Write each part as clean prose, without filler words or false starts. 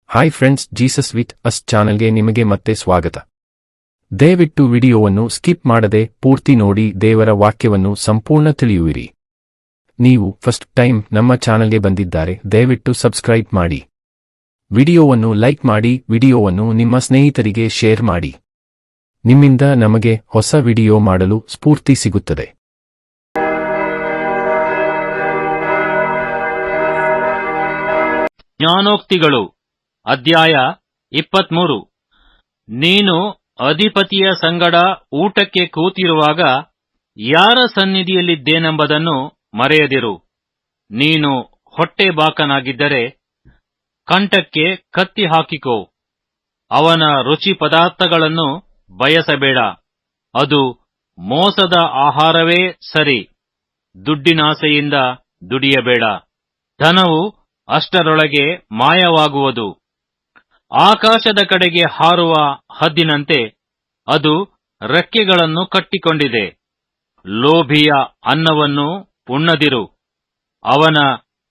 Hi friends, Jesus with us ಚಾನೆಲ್ಗೆ ನಿಮಗೆ ಮತ್ತೆ ಸ್ವಾಗತ. ದಯವಿಟ್ಟು ವಿಡಿಯೋವನ್ನು ಸ್ಕಿಪ್ ಮಾಡದೆ ಪೂರ್ತಿ ನೋಡಿ ದೇವರ ವಾಕ್ಯವನ್ನು ಸಂಪೂರ್ಣ ತಿಳಿಯುವಿರಿ. ನೀವು ಫಸ್ಟ್ ಟೈಮ್ ನಮ್ಮ ಚಾನೆಲ್ಗೆ ಬಂದಿದ್ದಾರೆ, ದಯವಿಟ್ಟು ಸಬ್ಸ್ಕ್ರೈಬ್ ಮಾಡಿ. ವಿಡಿಯೋವನ್ನು ಲೈಕ್ ಮಾಡಿ, ವಿಡಿಯೋವನ್ನು ನಿಮ್ಮ ಸ್ನೇಹಿತರಿಗೆ ಶೇರ್ ಮಾಡಿ. ನಿಮ್ಮಿಂದ ನಮಗೆ ಹೊಸ ವಿಡಿಯೋ ಮಾಡಲು ಸ್ಫೂರ್ತಿ ಸಿಗುತ್ತದೆ. ಜ್ಞಾನೋಕ್ತಿಗಳು ಅಧ್ಯಾಯ 23. ನೀನು ಅಧಿಪತಿಯ ಸಂಗಡ ಊಟಕ್ಕೆ ಕೂತಿರುವಾಗ ಯಾರ ಸನ್ನಿಧಿಯಲ್ಲಿದ್ದೇನೆಂಬುದನ್ನು ಮರೆಯದಿರು. ನೀನು ಹೊಟ್ಟೆಬಾಕನಾಗಿದ್ದರೆ ಕಂಠಕ್ಕೆ ಕತ್ತಿ ಹಾಕಿಕೋ. ಅವನ ರುಚಿ ಪದಾರ್ಥಗಳನ್ನು ಬಯಸಬೇಡ, ಅದು ಮೋಸದ ಆಹಾರವೇ ಸರಿ. ದುಡ್ಡಿನಾಸೆಯಿಂದ ದುಡಿಯಬೇಡ, ಧನವು ಅಷ್ಟರೊಳಗೆ ಮಾಯವಾಗುವುದು. ಆಕಾಶದ ಕಡೆಗೆ ಹಾರುವ ಹದ್ದಿನಂತೆ ಅದು ರೆಕ್ಕೆಗಳನ್ನು ಕಟ್ಟಿಕೊಂಡಿದೆ. ಲೋಭಿಯ ಅನ್ನವನ್ನು ಉಣ್ಣದಿರು, ಅವನ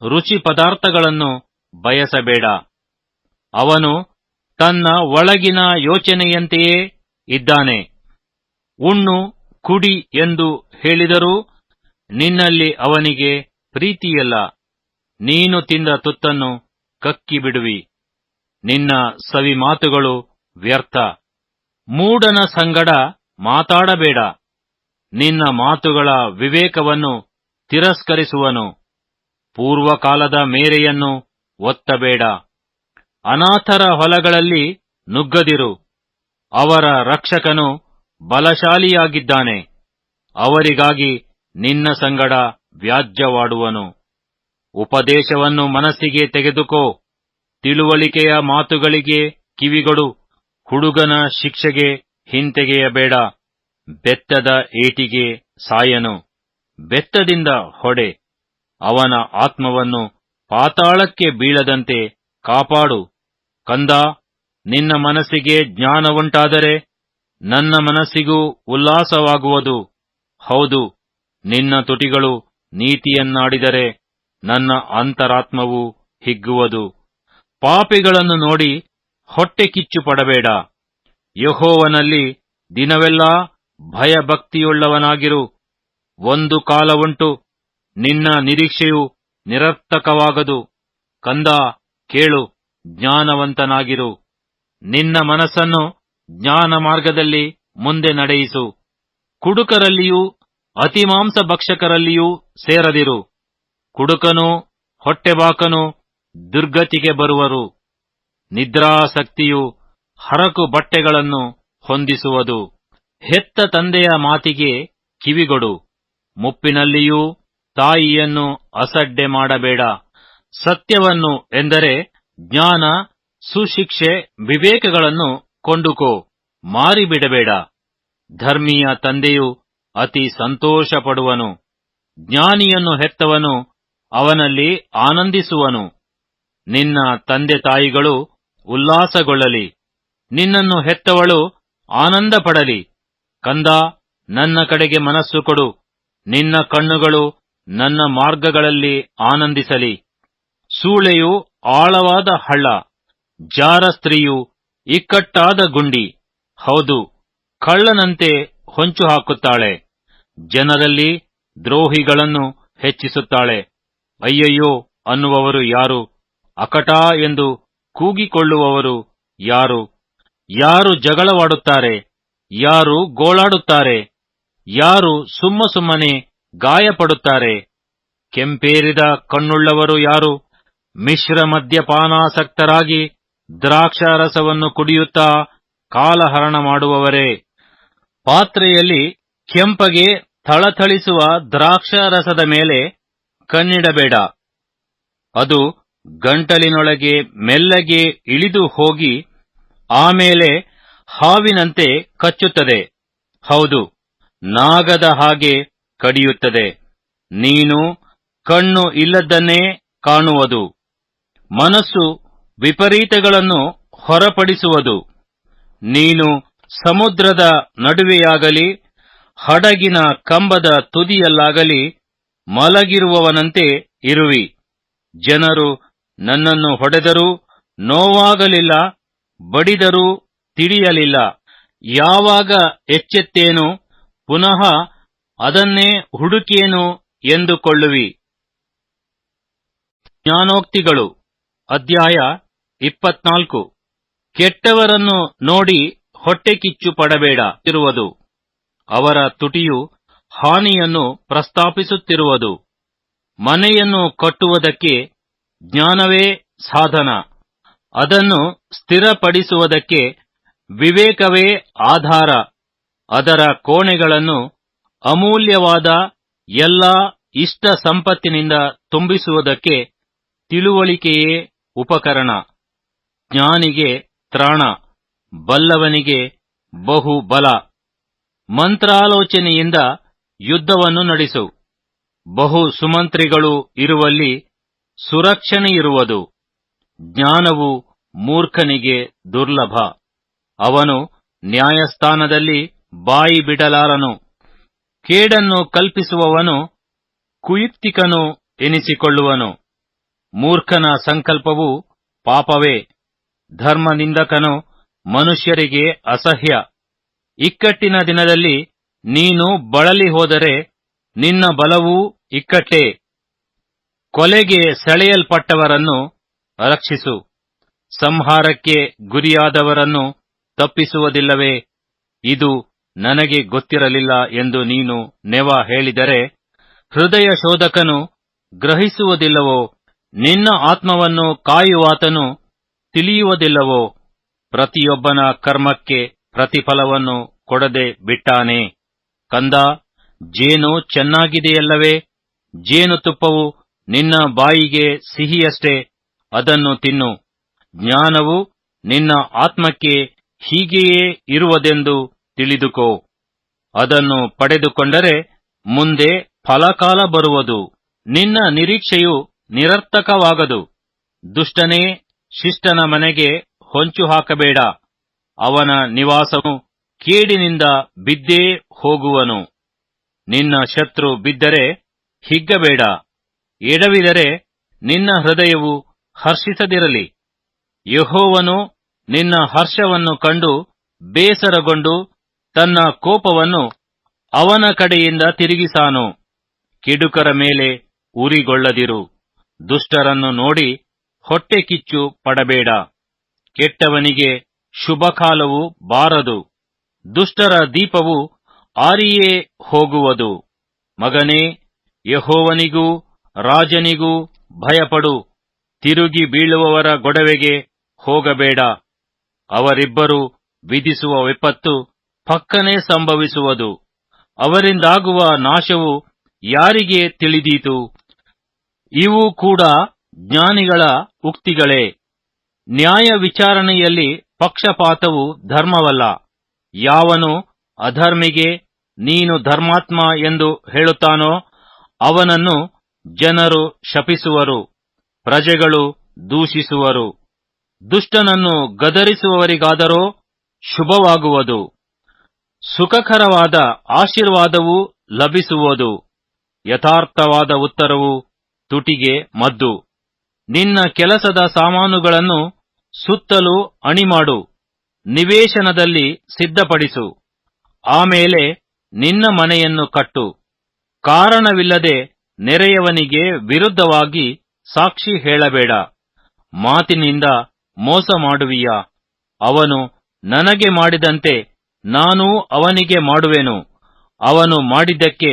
ರುಚಿ ಪದಾರ್ಥಗಳನ್ನು ಬಯಸಬೇಡ. ಅವನು ತನ್ನ ಒಳಗಿನ ಯೋಚನೆಯಂತೆಯೇ ಇದ್ದಾನೆ. ಉಣ್ಣು ಕುಡಿ ಎಂದು ಹೇಳಿದರೂ ನಿನ್ನಲ್ಲಿ ಅವನಿಗೆ ಪ್ರೀತಿಯಿಲ್ಲ. ನೀನು ತಿಂದ ತುತ್ತನ್ನು ಕಕ್ಕಿಬಿಡುವಿ. ನಿನ್ನ ಸವಿ ಮಾತುಗಳು ವ್ಯರ್ಥ. ಮೂಢನ ಸಂಗಡ ಮಾತಾಡಬೇಡ, ನಿನ್ನ ಮಾತುಗಳ ವಿವೇಕವನ್ನು ತಿರಸ್ಕರಿಸುವನು. ಪೂರ್ವಕಾಲದ ಮೇರೆಯನ್ನು ಒತ್ತಬೇಡ. ಅನಾಥರ ಹೊಲಗಳಲ್ಲಿ ನುಗ್ಗದಿರು, ಅವರ ರಕ್ಷಕನು ಬಲಶಾಲಿಯಾಗಿದ್ದಾನೆ. ಅವರಿಗಾಗಿ ನಿನ್ನ ಸಂಗಡ ವ್ಯಾಜ್ಯವಾಡುವನು. ಉಪದೇಶವನ್ನು ಮನಸ್ಸಿಗೆ ತೆಗೆದುಕೋ, ತಿಳುವಳಿಕೆಯ ಮಾತುಗಳಿಗೆ ಕಿವಿಗೊಡು. ಹುಡುಗನ ಶಿಕ್ಷೆಗೆ ಹಿಂತೆಗೆಯಬೇಡ, ಬೆತ್ತದ ಏಟಿಗೆ ಸಾಯನು. ಬೆತ್ತದಿಂದ ಹೊಡೆ, ಅವನ ಆತ್ಮವನ್ನು ಪಾತಾಳಕ್ಕೆ ಬೀಳದಂತೆ ಕಾಪಾಡು. ಕಂದ, ನಿನ್ನ ಮನಸ್ಸಿಗೆ ಜ್ಞಾನವುಂಟಾದರೆ ನನ್ನ ಮನಸ್ಸಿಗೂ ಉಲ್ಲಾಸವಾಗುವುದು. ಹೌದು, ನಿನ್ನ ತುಟಿಗಳು ನೀತಿಯನ್ನಾಡಿದರೆ ನನ್ನ ಅಂತರಾತ್ಮವು ಹಿಗ್ಗುವುದು. ಪಾಪಿಗಳನ್ನು ನೋಡಿ ಹೊಟ್ಟೆ ಕಿಚ್ಚು ಪಡಬೇಡ. ಯೆಹೋವನಲ್ಲಿ ದಿನವೆಲ್ಲಾ ಭಯಭಕ್ತಿಯುಳ್ಳವನಾಗಿರು. ಒಂದು ಕಾಲವುಂಟು, ನಿನ್ನ ನಿರೀಕ್ಷೆಯು ನಿರರ್ಥಕವಾಗದು. ಕಂದ, ಕೇಳು, ಜ್ಞಾನವಂತನಾಗಿರು. ನಿನ್ನ ಮನಸ್ಸನ್ನು ಜ್ಞಾನ ಮಾರ್ಗದಲ್ಲಿ ಮುಂದೆ ನಡೆಯಿಸು. ಕುಡುಕರಲ್ಲಿಯೂ ಅತಿಮಾಂಸ ಭಕ್ಷಕರಲ್ಲಿಯೂ ಸೇರದಿರು. ಕುಡುಕನೂ ಹೊಟ್ಟೆಬಾಕನೂ ದುರ್ಗತಿಗೆ ಬರುವರು. ನಿದ್ರಾಸಕ್ತಿಯು ಹರಕು ಬಟ್ಟೆಗಳನ್ನು ಹೊಂದಿಸುವುದು. ಹೆತ್ತ ತಂದೆಯ ಮಾತಿಗೆ ಕಿವಿಗೊಡು. ಮುಪ್ಪಿನಲ್ಲಿಯೂ ತಾಯಿಯನ್ನು ಅಸಡ್ಡೆ ಮಾಡಬೇಡ. ಸತ್ಯವನ್ನು ಎಂದರೆ ಜ್ಞಾನ, ಸುಶಿಕ್ಷೆ, ವಿವೇಕಗಳನ್ನು ಕೊಂಡುಕೋ, ಮಾರಿಬಿಡಬೇಡ. ಧರ್ಮಿಯ ತಂದೆಯು ಅತಿ ಸಂತೋಷಪಡುವನು. ಜ್ಞಾನಿಯನ್ನು ಹೆತ್ತವನು ಅವನಲ್ಲಿ ಆನಂದಿಸುವನು. ನಿನ್ನ ತಂದೆ ತಾಯಿಗಳು ಉಲ್ಲಾಸಗೊಳ್ಳಲಿ, ನಿನ್ನನ್ನು ಹೆತ್ತವಳು ಆನಂದಪಡಲಿ. ಕಂದ, ನನ್ನ ಕಡೆಗೆ ಮನಸ್ಸು ಕೊಡು. ನಿನ್ನ ಕಣ್ಣುಗಳು ನನ್ನ ಮಾರ್ಗಗಳಲ್ಲಿ ಆನಂದಿಸಲಿ. ಸೂಳೆಯು ಆಳವಾದ ಹಳ್ಳ, ಜಾರ ಸ್ತ್ರೀಯು ಇಕ್ಕಟ್ಟಾದ ಗುಂಡಿ. ಹೌದು, ಕಳ್ಳನಂತೆ ಹೊಂಚು ಹಾಕುತ್ತಾಳೆ. ಜನರಲ್ಲಿ ದ್ರೋಹಿಗಳನ್ನು ಹೆಚ್ಚಿಸುತ್ತಾಳೆ. ಅಯ್ಯಯ್ಯೋ ಅನ್ನುವವರು ಯಾರು? ಅಕಟಾ ಎಂದು ಕೂಗಿಕೊಳ್ಳುವವರು ಯಾರು? ಯಾರು ಜಗಳವಾಡುತ್ತಾರೆ? ಯಾರು ಗೋಳಾಡುತ್ತಾರೆ? ಯಾರು ಸುಮ್ಮನೆ ಗಾಯಪಡುತ್ತಾರೆ? ಕೆಂಪೇರಿದ ಕಣ್ಣುಳ್ಳವರು ಯಾರು? ಮಿಶ್ರ ಮದ್ಯಪಾನಾಸಕ್ತರಾಗಿ ದ್ರಾಕ್ಷಾರಸವನ್ನು ಕುಡಿಯುತ್ತಾ ಕಾಲಹರಣ ಮಾಡುವವರೇ. ಪಾತ್ರೆಯಲ್ಲಿ ಕೆಂಪಗೆ ಥಳಥಳಿಸುವ ದ್ರಾಕ್ಷಾರಸದ ಮೇಲೆ ಕಣ್ಣಿಡಬೇಡ. ಅದು ಗಂಟಲಿನೊಳಗೆ ಮೆಲ್ಲಗೆ ಇಳಿದು ಹೋಗಿ ಆಮೇಲೆ ಹಾವಿನಂತೆ ಕಚ್ಚುತ್ತದೆ. ಹೌದು, ನಾಗದ ಹಾಗೆ ಕಡಿಯುತ್ತದೆ. ನೀನು ಕಣ್ಣು ಇಲ್ಲದ್ದನ್ನೇ ಕಾಣುವುದು. ಮನಸ್ಸು ವಿಪರೀತಗಳನ್ನು ಹೊರಪಡಿಸುವುದು. ನೀನು ಸಮುದ್ರದ ನಡುವೆಯಾಗಲಿ ಹಡಗಿನ ಕಂಬದ ತುದಿಯಲ್ಲಾಗಲಿ ಮಲಗಿರುವವನಂತೆ ಇರುವಿ. ಜನರು ನನ್ನನ್ನು ಹೊಡೆದರೂ ನೋವಾಗಲಿಲ್ಲ, ಬಡಿದರೂ ತಿಳಿಯಲಿಲ್ಲ. ಯಾವಾಗ ಎಚ್ಚೆತ್ತೇನು, ಪುನಃ ಅದನ್ನೇ ಹುಡುಕೇನು ಎಂದುಕೊಳ್ಳುವಿ. ಜ್ಞಾನೋಕ್ತಿಗಳು ಅಧ್ಯಾಯ 24. ಕೆಟ್ಟವರನ್ನು ನೋಡಿ ಹೊಟ್ಟೆಕಿಚ್ಚು ಪಡಬೇಡ ಇರುವುದು. ಅವರ ತುಟಿಯು ಹಾನಿಯನ್ನು ಪ್ರಸ್ತಾಪಿಸುತ್ತಿರುವುದು. ಮನೆಯನ್ನು ಕಟ್ಟುವುದಕ್ಕೆ ಜ್ಞಾನವೇ ಸಾಧನ, ಅದನ್ನು ಸ್ಥಿರಪಡಿಸುವುದಕ್ಕೆ ವಿವೇಕವೇ ಆಧಾರ. ಅದರ ಕೋಣೆಗಳನ್ನು ಅಮೂಲ್ಯವಾದ ಎಲ್ಲಾ ಇಷ್ಟ ಸಂಪತ್ತಿನಿಂದ ತುಂಬಿಸುವುದಕ್ಕೆ ತಿಳುವಳಿಕೆಯೇ ಉಪಕರಣ. ಜ್ಞಾನಿಗೆ ತ್ರಾಣ, ಬಲ್ಲವನಿಗೆ ಬಹು ಬಲ. ಮಂತ್ರಾಲೋಚನೆಯಿಂದ ಯುದ್ಧವನ್ನು ನಡೆಸು. ಬಹು ಸುಮಂತ್ರಿಗಳು ಇರುವಲ್ಲಿ ಸುರಕ್ಷಣೆಯಿರುವುದು. ಜ್ಞಾನವು ಮೂರ್ಖನಿಗೆ ದುರ್ಲಭ, ಅವನು ನ್ಯಾಯಸ್ಥಾನದಲ್ಲಿ ಬಾಯಿ ಬಿಡಲಾರನು. ಕೇಡನ್ನು ಕಲ್ಪಿಸುವವನು ಕುಯುಕ್ತಿಕನು ಎನಿಸಿಕೊಳ್ಳುವನು. ಮೂರ್ಖನ ಸಂಕಲ್ಪವು ಪಾಪವೇ, ಧರ್ಮನಿಂದಕನು ಮನುಷ್ಯರಿಗೆ ಅಸಹ್ಯ. ಇಕ್ಕಟ್ಟಿನ ದಿನದಲ್ಲಿ ನೀನು ಬಳಲಿ ಹೋದರೆ ನಿನ್ನ ಬಲವೂ ಇಕ್ಕಟ್ಟೇ. ಕೊಲೆಗೆ ಸೆಳೆಯಲ್ಪಟ್ಟವರನ್ನು ರಕ್ಷಿಸು, ಸಂಹಾರಕ್ಕೆ ಗುರಿಯಾದವರನ್ನು ತಪ್ಪಿಸುವುದಿಲ್ಲವೇ? ಇದು ನನಗೆ ಗೊತ್ತಿರಲಿಲ್ಲ ಎಂದು ನೀನು ನೆವ ಹೇಳಿದರೆ, ಹೃದಯ ಶೋಧಕನು ಗ್ರಹಿಸುವುದಿಲ್ಲವೋ? ನಿನ್ನ ಆತ್ಮವನ್ನು ಕಾಯುವಾತನು ತಿಳಿಯುವುದಿಲ್ಲವೋ? ಪ್ರತಿಯೊಬ್ಬನ ಕರ್ಮಕ್ಕೆ ಪ್ರತಿಫಲವನ್ನು ಕೊಡದೆ ಬಿಟ್ಟಾನೆ. ಕಂದ, ಜೇನು ಚೆನ್ನಾಗಿದೆಯಲ್ಲವೇ? ಜೇನುತುಪ್ಪವು ನಿನ್ನ ಬಾಯಿಗೆ ಸಿಹಿಯಷ್ಟೇ, ಅದನ್ನು ತಿನ್ನು. ಜ್ಞಾನವು ನಿನ್ನ ಆತ್ಮಕ್ಕೆ ಹೀಗೆಯೇ ಇರುವುದೆಂದು ತಿಳಿದುಕೋ. ಅದನ್ನು ಪಡೆದುಕೊಂಡರೆ ಮುಂದೆ ಫಲಕಾಲ ಬರುವುದು. ನಿನ್ನ ನಿರೀಕ್ಷೆಯು ನಿರರ್ಥಕವಾಗದು. ದುಷ್ಟನೇ, ಶಿಷ್ಟನ ಮನೆಗೆ ಹೊಂಚು ಹಾಕಬೇಡ. ಅವನ ನಿವಾಸವು ಕೇಡಿನಿಂದ ಬಿದ್ದೇ ಹೋಗುವನು. ನಿನ್ನ ಶತ್ರು ಬಿದ್ದರೆ ಹಿಗ್ಗಬೇಡ, ಎಡವಿದರೆ ನಿನ್ನ ಹೃದಯವು ಹರ್ಷಿಸದಿರಲಿ. ಯೆಹೋವನು ನಿನ್ನ ಹರ್ಷವನ್ನು ಕಂಡು ಬೇಸರಗೊಂಡು ತನ್ನ ಕೋಪವನ್ನು ಅವನ ಕಡೆಯಿಂದ ತಿರುಗಿಸಾನು. ಕೆಡುಕರ ಮೇಲೆ ಉರಿಗೊಳ್ಳದಿರು. ದುಷ್ಟರನ್ನು ನೋಡಿ ಹೊಟ್ಟೆಕಿಚ್ಚು ಪಡಬೇಡ. ಕೆಟ್ಟವನಿಗೆ ಶುಭಕಾಲವು ಬಾರದು. ದುಷ್ಟರ ದೀಪವು ಆರಿಯೇ ಹೋಗುವುದು. ಮಗನೇ, ಯೆಹೋವನಿಗೂ ರಾಜನಿಗೂ ಭಯಪಡು. ತಿರುಗಿ ಬೀಳುವವರ ಗೊಡವೆಗೆ ಹೋಗಬೇಡ. ಅವರಿಬ್ಬರು ವಿಧಿಸುವ ವಿಪತ್ತು ಪಕ್ಕನೆ ಸಂಭವಿಸುವುದು. ಅವರಿಂದಾಗುವ ನಾಶವು ಯಾರಿಗೆ ತಿಳಿದೀತು? ಇವು ಕೂಡ ಜ್ಞಾನಿಗಳ ಉಕ್ತಿಗಳೇ. ನ್ಯಾಯ ವಿಚಾರಣೆಯಲ್ಲಿ ಪಕ್ಷಪಾತವು ಧರ್ಮವಲ್ಲ. ಯಾವನು ಅಧರ್ಮಿಗೆ ನೀನು ಧರ್ಮಾತ್ಮ ಎಂದು ಹೇಳುತ್ತಾನೋ ಅವನನ್ನು ಜನರು ಶಪಿಸುವರು, ಪ್ರಜೆಗಳು ದೂಷಿಸುವರು. ದುಷ್ಟನನ್ನು ಗದರಿಸುವವರಿಗಾದರೋ ಶುಭವಾಗುವುದು. ಸುಖಕರವಾದ ಆಶೀರ್ವಾದವೂ ಲಭಿಸುವುದು. ಯಥಾರ್ಥವಾದ ಉತ್ತರವು ತುಟಿಗೆ ಮದ್ದು. ನಿನ್ನ ಕೆಲಸದ ಸಾಮಾನುಗಳನ್ನು ಸುತ್ತಲೂ ಅಣಿಮಾಡು, ನಿವೇಶನದಲ್ಲಿ ಸಿದ್ಧಪಡಿಸು. ಆಮೇಲೆ ನಿನ್ನ ಮನೆಯನ್ನು ಕಟ್ಟು. ಕಾರಣವಿಲ್ಲದೆ ನೆರೆಯವನಿಗೆ ವಿರುದ್ಧವಾಗಿ ಸಾಕ್ಷಿ ಹೇಳಬೇಡ. ಮಾತಿನಿಂದ ಮೋಸ ಮಾಡುವಿಯಾ? ಅವನು ನನಗೆ ಮಾಡಿದಂತೆ ನಾನೂ ಅವನಿಗೆ ಮಾಡುವೆನು, ಅವನು ಮಾಡಿದ್ದಕ್ಕೆ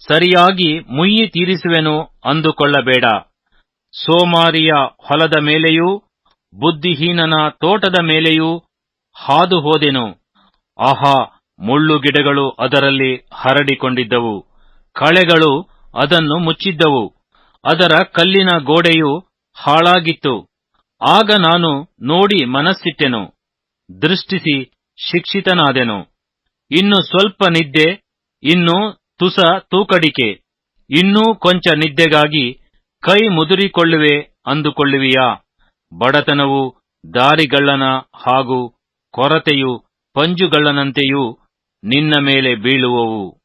ಸರಿಯಾಗಿ ಮುಯ್ಯಿ ತೀರಿಸುವೆನು ಅಂದುಕೊಳ್ಳಬೇಡ. ಸೋಮಾರಿಯ ಹೊಲದ ಮೇಲೆಯೂ ಬುದ್ಧಿಹೀನನ ತೋಟದ ಮೇಲೆಯೂ ಹಾದು ಹೋದೆನು. ಆಹಾ, ಮುಳ್ಳುಗಿಡಗಳು ಅದರಲ್ಲಿ ಹರಡಿಕೊಂಡಿದ್ದವು, ಕಳೆಗಳು ಅದನ್ನು ಮುಚ್ಚಿದ್ದವು. ಅದರ ಕಲ್ಲಿನ ಗೋಡೆಯು ಹಾಳಾಗಿತ್ತು. ಆಗ ನಾನು ನೋಡಿ ಮನಸ್ಸಿಟ್ಟೆನು, ದೃಷ್ಟಿಸಿ ಶಿಕ್ಷಿತನಾದೆನು. ಇನ್ನು ಸ್ವಲ್ಪ ನಿದ್ದೆ, ಇನ್ನು ತುಸ ತೂಕಡಿಕೆ, ಇನ್ನೂ ಕೊಂಚ ನಿದ್ದೆಗಾಗಿ ಕೈ ಮುದುರಿಕೊಳ್ಳುವೆ ಅಂದುಕೊಳ್ಳುವಿಯಾ? ಬಡತನವು ದಾರಿಗಳ್ಳನ ಹಾಗೂ ಕೊರತೆಯು ಪಂಜುಗಳ್ಳನಂತೆಯೂ ನಿನ್ನ ಮೇಲೆ ಬೀಳುವವು.